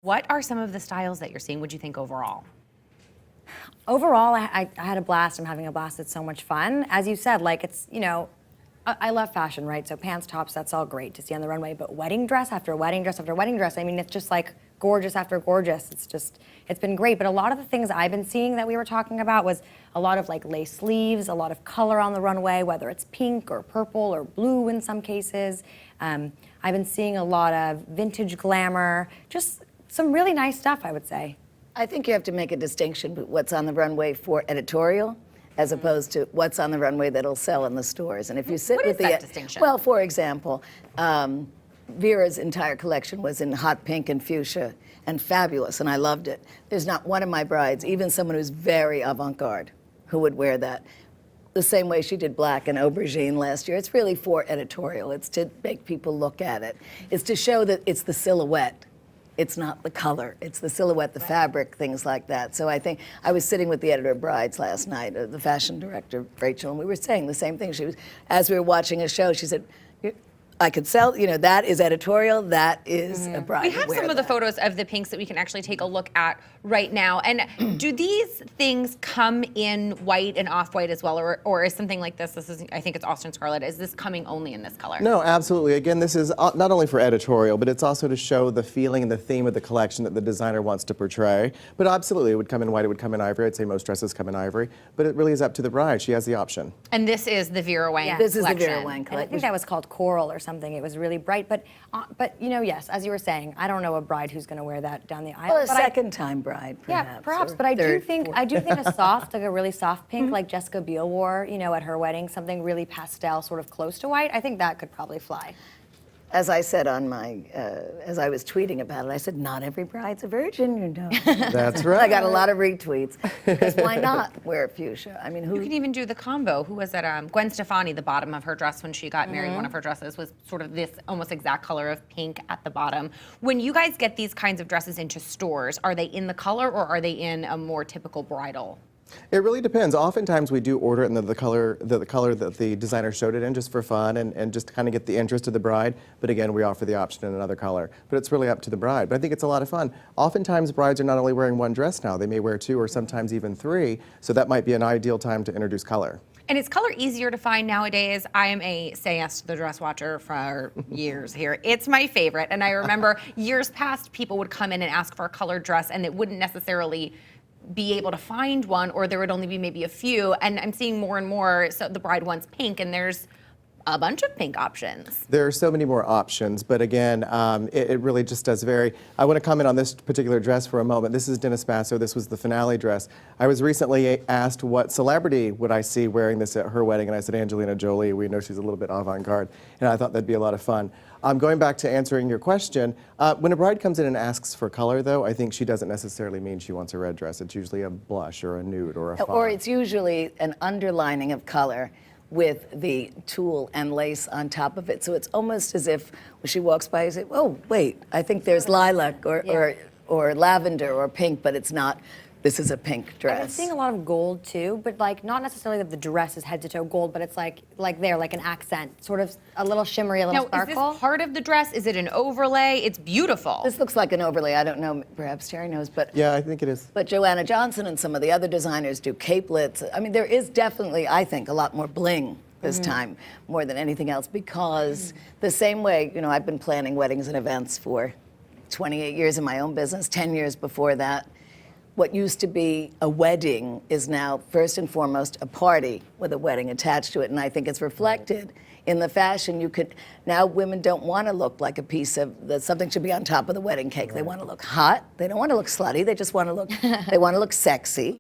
What are some of the styles that you're seeing? What do you think overall? Overall, I had a blast. I'm having a blast. It's so much fun. As you said, like it's, you know, I love fashion, right? So pants, tops, that's all great to see on the runway. But wedding dress after wedding dress after wedding dress, I mean, it's just like gorgeous after gorgeous. It's been great. But a lot of the things I've been seeing that we were talking about was a lot of like lace sleeves, a lot of color on the runway, whether it's pink or purple or blue in some cases. I've been seeing a lot of vintage glamour, just some really nice stuff, I would say. I think you have to make a distinction between what's on the runway for editorial as opposed to what's on the runway that'll sell in the stores. And if you sit with that distinction? Well, for example, Vera's entire collection was in hot pink and fuchsia and fabulous, and I loved it. There's not one of my brides, even someone who's very avant-garde, who would wear that. The same way she did black and aubergine last year. It's really for editorial. It's to make people look at it. It's to show that it's the silhouette. It's not the color, it's the silhouette, the fabric, things like that. So I think, I was sitting with the editor of Brides last night, the fashion director, Rachel, and we were saying the same thing. She was, as we were watching a show, she said, I could sell, you know, that is editorial, that is a bride. We have some of the photos of the pinks that we can actually take a look at right now. And do these things come in white and off-white as well, or is something like this is, I think it's Austin Scarlet, is this coming only in this color? No, absolutely. Again, this is not only for editorial, but it's also to show the feeling and the theme of the collection that the designer wants to portray. But absolutely, it would come in white, it would come in ivory. I'd say most dresses come in ivory, but it really is up to the bride. She has the option. And this is the Vera Wang Yeah. This is collection. the Vera Wang And I collection. think that was called Coral or something. It was really bright, but you know, yes, as you were saying, I don't know a bride who's going to wear that down the aisle. Well, a but second-time bride, perhaps. Yeah, perhaps, or but I do third, think fourth. a soft, like a really soft pink, like Jessica Biel wore, you know, at her wedding, something really pastel, sort of close to white. I think that could probably fly. As I said on my, as I was tweeting about it, I said, not every bride's a virgin, you know. That's right. I got a lot of retweets, because why not wear fuchsia? I mean, You who? can even do the combo. Who was it? Gwen Stefani, the bottom of her dress when she got married, one of her dresses was sort of this almost exact color of pink at the bottom. When you guys get these kinds of dresses into stores, are they in the color or are they in a more typical bridal? It really depends. Oftentimes we do order it in the color that the designer showed it in, just for fun and just to kind of get the interest of the bride. But again, we offer the option in another color. But it's really up to the bride. But I think it's a lot of fun. Oftentimes brides are not only wearing one dress now, they may wear two or sometimes even three. So that might be an ideal time to introduce color. And is color easier to find nowadays? I am a Say Yes to the Dress watcher for years here. It's my favorite. And I remember years past, people would come in and ask for a colored dress and it wouldn't necessarily be able to find one, or there would only be maybe a few. And I'm seeing more and more, so the bride wants pink, and there's a bunch of pink options. There are so many more options, but again, it really just does vary. I want to comment on this particular dress for a moment. This is Dennis Basso. This was the finale dress. I was recently asked what celebrity would I see wearing this at her wedding, and I said Angelina Jolie. We know she's a little bit avant-garde, and I thought that'd be a lot of fun. Going back to answering your question, when a bride comes in and asks for color, though, I think she doesn't necessarily mean she wants a red dress. It's usually a blush or a nude or a fawn. Or it's usually an underlining of color with the tulle and lace on top of it. So it's almost as if when she walks by, you say, oh, wait, I think there's lilac or lavender or pink, but it's not. This is a pink dress. I've been seeing a lot of gold too, but like not necessarily that the dress is head to toe gold, but it's like an accent, sort of a little shimmery, a little sparkle. Is this part of the dress? Is it an overlay? It's beautiful. This looks like an overlay. I don't know, perhaps Terry knows, but Yeah, I think it is. But Joanna Johnson and some of the other designers do capelets. I mean, there is definitely, I think, a lot more bling this time, more than anything else, because the same way, you know, I've been planning weddings and events for 28 years in my own business, 10 years before that. What used to be a wedding is now, first and foremost, a party with a wedding attached to it, and I think it's reflected in the fashion. Now women don't want to look like a piece of, something should be on top of the wedding cake. They want to look hot. They don't want to look slutty. They just want to look, they want to look sexy.